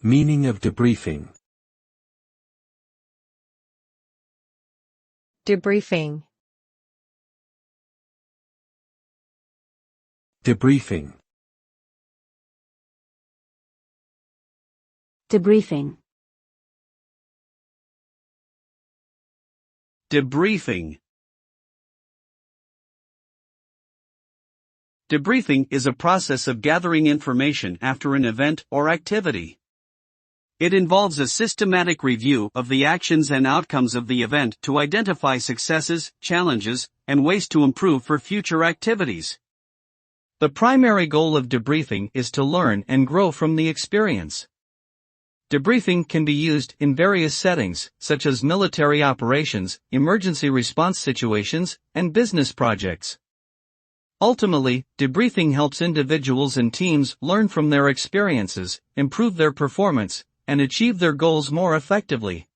Meaning of debriefing. Debriefing. Debriefing. Debriefing. Debriefing. Debriefing is a process of gathering information after an event or activity. It involves a systematic review of the actions and outcomes of the event to identify successes, challenges, and ways to improve for future activities. The primary goal of debriefing is to learn and grow from the experience. Debriefing can be used in various settings, such as military operations, emergency response situations, and business projects. Ultimately, debriefing helps individuals and teams learn from their experiences, improve their performance, and achieve their goals more effectively.